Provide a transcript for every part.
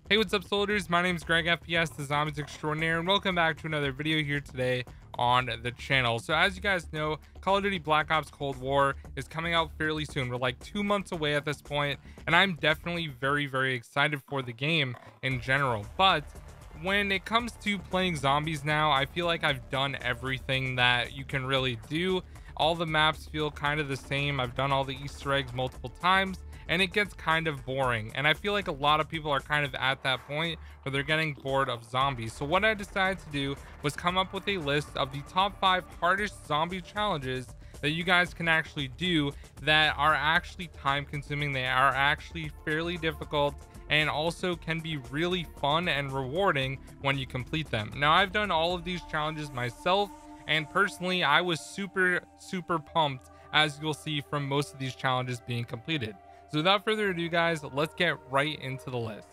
Hey, what's up, soldiers? My name is GregFPS, the Zombies Extraordinaire, and welcome back to another video here today on the channel. So as you guys know, Call of Duty Black Ops Cold War is coming out fairly soon. We're like 2 months away at this point, and I'm definitely very excited for the game in general. But when it comes to playing zombies now, I feel like I've done everything that you can really do. All the maps feel kind of the same. I've done all the Easter eggs multiple times, and it gets kind of boring. And I feel like a lot of people are kind of at that point where they're getting bored of zombies. So what I decided to do was come up with a list of the top 5 hardest zombie challenges that you guys can actually do that are actually time consuming. They are actually fairly difficult and also can be really fun and rewarding when you complete them. Now, I've done all of these challenges myself, and personally I was super pumped, as you'll see from most of these challenges being completed. So without further ado, guys, let's get right into the list.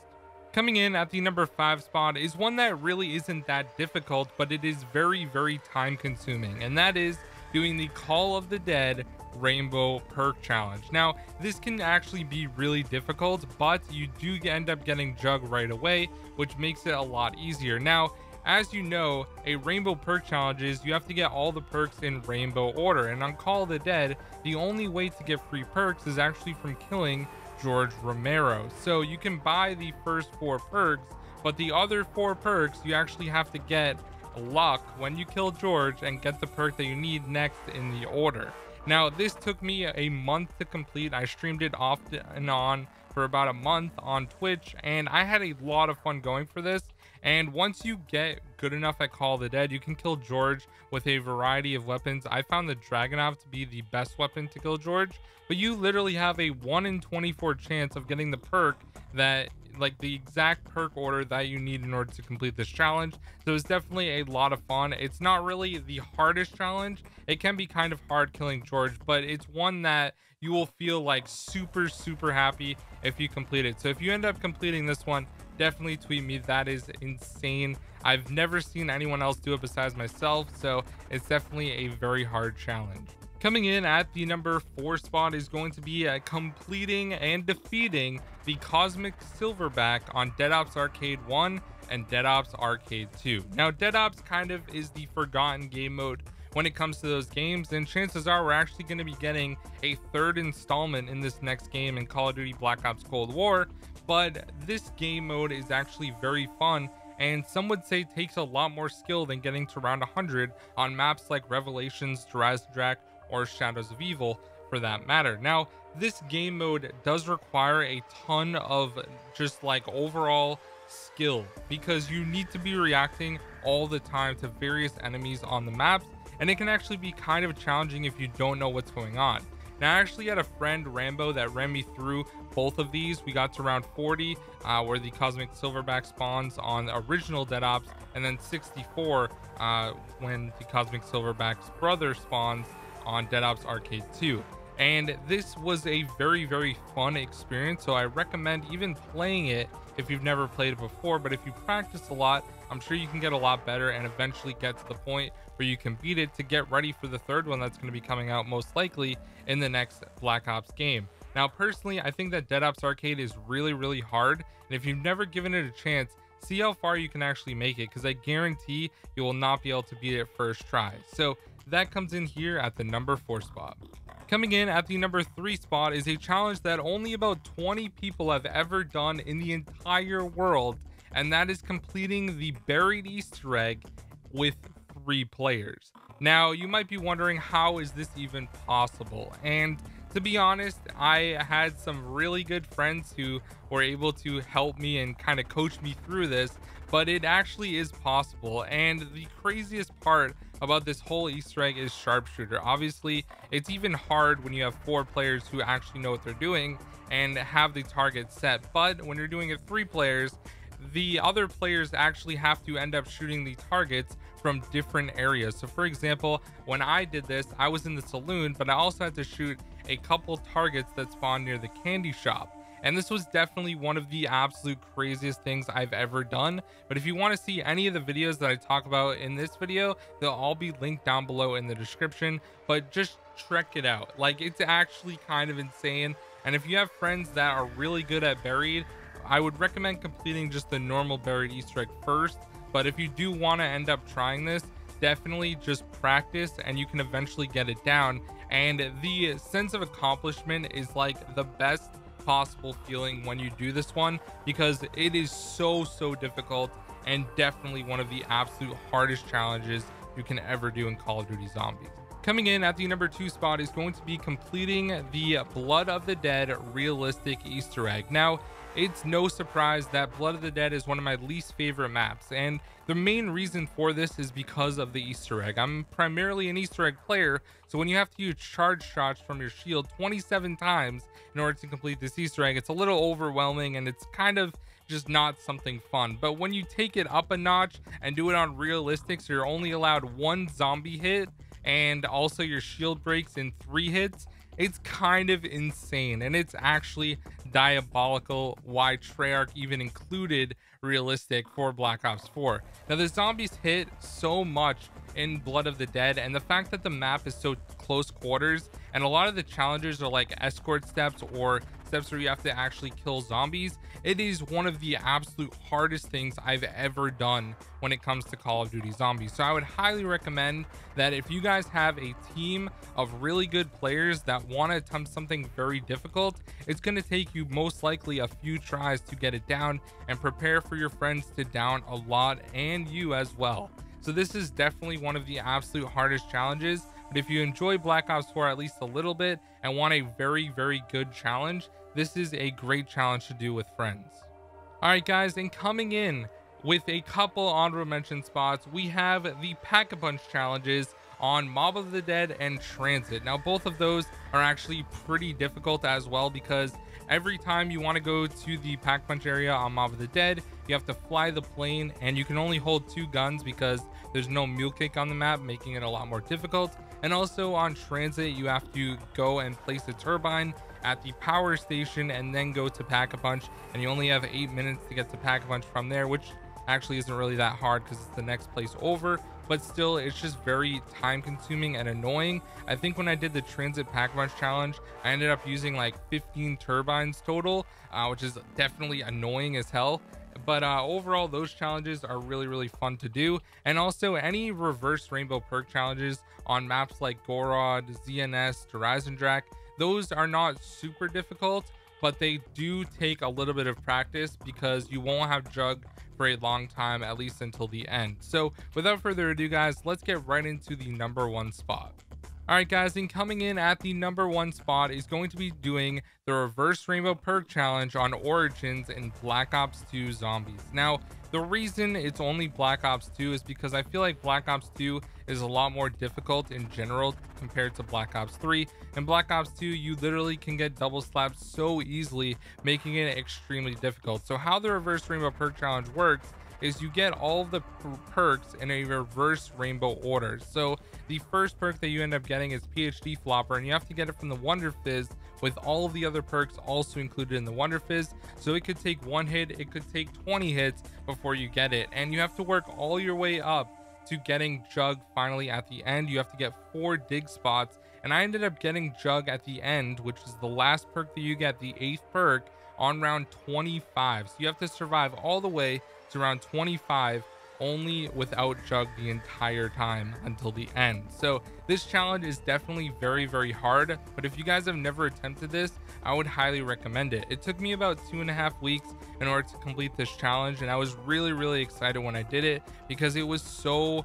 Coming in at the number 5 spot is one that really isn't that difficult, but it is very time consuming, and that is doing the Call of the Dead Rainbow Perk Challenge. Now, this can actually be really difficult, but you do end up getting Jug right away, which makes it a lot easier. Now, as you know, a Rainbow Perk challenge is you have to get all the perks in rainbow order, and on Call of the Dead, the only way to get free perks is actually from killing George Romero. So you can buy the first 4 perks, but the other 4 perks you actually have to get luck when you kill George and get the perk that you need next in the order. Now, this took me a month to complete. I streamed it off and on for about a month on Twitch, and I had a lot of fun going for this. And once you get good enough at Call of the Dead, you can kill George with a variety of weapons. I found the Dragunov to be the best weapon to kill George, but you literally have a 1 in 24 chance of getting the perk that, like, the exact perk order that you need in order to complete this challenge. So it's definitely a lot of fun. It's not really the hardest challenge. It can be kind of hard killing George, but it's one that you will feel like super happy if you complete it. So if you end up completing this one, definitely tweet me. That is insane. I've never seen anyone else do it besides myself, so it's definitely a very hard challenge. Coming in at the number 4 spot is going to be completing and defeating the Cosmic Silverback on Dead Ops Arcade 1 and Dead Ops Arcade 2. Now, Dead Ops kind of is the forgotten game mode when it comes to those games, and chances are we're actually going to be getting a 3rd installment in this next game in Call of Duty Black Ops Cold War. But this game mode is actually very fun, and some would say takes a lot more skill than getting to round 100 on maps like Revelations, Drak, or Shadows of Evil for that matter. Now, this game mode does require a ton of just like overall skill, because you need to be reacting all the time to various enemies on the maps, and it can actually be kind of challenging if you don't know what's going on. Now, I actually had a friend, Rambo, that ran me through both of these. We got to round 40, where the Cosmic Silverback spawns on the original Dead Ops, and then 64, when the Cosmic Silverback's brother spawns on Dead Ops Arcade 2. And this was a very fun experience, so I recommend even playing it if you've never played it before. But if you practice a lot, I'm sure you can get a lot better and eventually get to the point where you can beat it to get ready for the 3rd one that's going to be coming out most likely in the next Black Ops game. Now, personally, I think that Dead Ops Arcade is really hard, and if you've never given it a chance, see how far you can actually make it, because I guarantee you will not be able to beat it first try. So that comes in here at the number 4 spot. Coming in at the number 3 spot is a challenge that only about 20 people have ever done in the entire world, and that is completing the buried Easter egg with 3 players. Now, you might be wondering, how is this even possible? And to be honest, I had some really good friends who were able to help me and kind of coach me through this, but it actually is possible. And the craziest part about this whole Easter egg is sharpshooter. Obviously, it's even hard when you have 4 players who actually know what they're doing and have the target set. But when you're doing it 3 players, the other players actually have to end up shooting the targets from different areas. So for example, when I did this, I was in the saloon, but I also had to shoot a couple targets that spawned near the candy shop. And this was definitely one of the absolute craziest things I've ever done. But if you want to see any of the videos that I talk about in this video, they'll all be linked down below in the description. But just check it out. Like, it's actually kind of insane. And if you have friends that are really good at buried, I would recommend completing just the normal buried Easter egg first, but if you do want to end up trying this, definitely just practice and you can eventually get it down. And the sense of accomplishment is like the best possible feeling when you do this one, because it is so difficult and definitely one of the absolute hardest challenges you can ever do in Call of Duty Zombies. Coming in at the number 2 spot is going to be completing the Blood of the Dead realistic Easter egg. Now, it's no surprise that Blood of the Dead is one of my least favorite maps, and the main reason for this is because of the Easter egg. I'm primarily an Easter egg player, so when you have to use charge shots from your shield 27 times in order to complete this Easter egg, it's a little overwhelming and it's kind of just not something fun. But when you take it up a notch and do it on realistic, so you're only allowed 1 zombie hit and also your shield breaks in 3 hits, it's kind of insane, and it's actually diabolical why Treyarch even included realistic for Black Ops 4. Now, the zombies hit so much in Blood of the Dead, and the fact that the map is so close quarters and a lot of the challenges are like escort steps or steps where you have to actually kill zombies, it is one of the absolute hardest things I've ever done when it comes to Call of Duty Zombies. So I would highly recommend that if you guys have a team of really good players that want to attempt something very difficult, it's going to take you most likely a few tries to get it down, and prepare for your friends to down a lot and you as well. So this is definitely one of the absolute hardest challenges, but if you enjoy Black Ops 4 at least a little bit and want a very good challenge, this is a great challenge to do with friends. All right, guys, and coming in with a couple honorable mention spots, we have the Pack-a-Punch challenges on Mob of the Dead and Transit. Now, both of those are actually pretty difficult as well, because every time you want to go to the Pack-Punch area on Mob of the Dead, you have to fly the plane, and you can only hold 2 guns because there's no mule kick on the map, making it a lot more difficult. And also on Transit, you have to go and place a turbine at the power station and then go to Pack-a-Punch, and you only have 8 minutes to get to Pack-a-Punch from there, which actually isn't really that hard because it's the next place over, but still it's just very time consuming and annoying. I think when I did the Transit Pack-a-Punch challenge, I ended up using like 15 turbines total, which is definitely annoying as hell. But overall, those challenges are really fun to do. And also any reverse rainbow perk challenges on maps like Gorod, ZNS, Horizon Drac, those are not super difficult, but they do take a little bit of practice because you won't have Jug for a long time, at least until the end. So without further ado, guys, let's get right into the number 1 spot. All right, guys, and coming in at the number 1 spot is going to be doing the reverse rainbow perk challenge on Origins in Black Ops 2 Zombies. Now, the reason it's only Black Ops 2 is because I feel like Black Ops 2 is a lot more difficult in general compared to Black Ops 3. In Black Ops 2, you literally can get double slapped so easily, making it extremely difficult. So how the reverse rainbow perk challenge works is you get all of the perks in a reverse rainbow order. So the first perk that you end up getting is PhD Flopper, and you have to get it from the Wonder Fizz with all of the other perks also included in the Wonder Fizz. So it could take 1 hit, it could take 20 hits before you get it, and you have to work all your way up to getting Jug finally at the end. You have to get 4 dig spots, and I ended up getting Jug at the end, which is the last perk that you get, the 8th perk, on round 25. So you have to survive all the way to round 25 only without Jug the entire time until the end. So this challenge is definitely very hard, but if you guys have never attempted this, I would highly recommend it. It took me about 2.5 weeks in order to complete this challenge, and I was really excited when I did it because it was so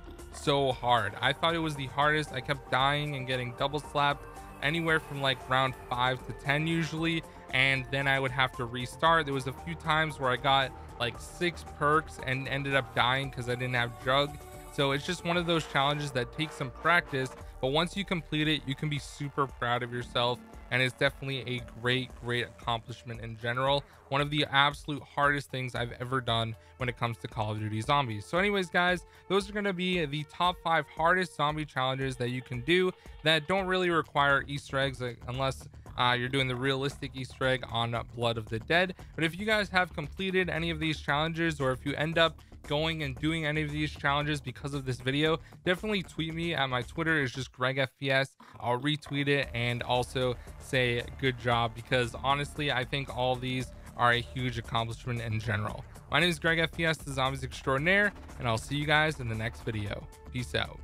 hard. I thought it was the hardest. I kept dying and getting double slapped anywhere from like round 5 to 10 usually, and then I would have to restart. There was a few times where I got like 6 perks and ended up dying because I didn't have Jug. So it's just one of those challenges that takes some practice, but once you complete it, you can be super proud of yourself, and it's definitely a great accomplishment in general. One of the absolute hardest things I've ever done when it comes to Call of Duty Zombies. So anyways, guys, those are going to be the top 5 hardest zombie challenges that you can do that don't really require Easter eggs, unless you're doing the realistic Easter egg on Blood of the Dead. But if you guys have completed any of these challenges, or if you end up going and doing any of these challenges because of this video, definitely tweet me at my Twitter. Is just GregFPS. I'll retweet it and also say good job, because honestly I think all of these are a huge accomplishment in general. My name is GregFPS, the Zombies Extraordinaire, and I'll see you guys in the next video. Peace out.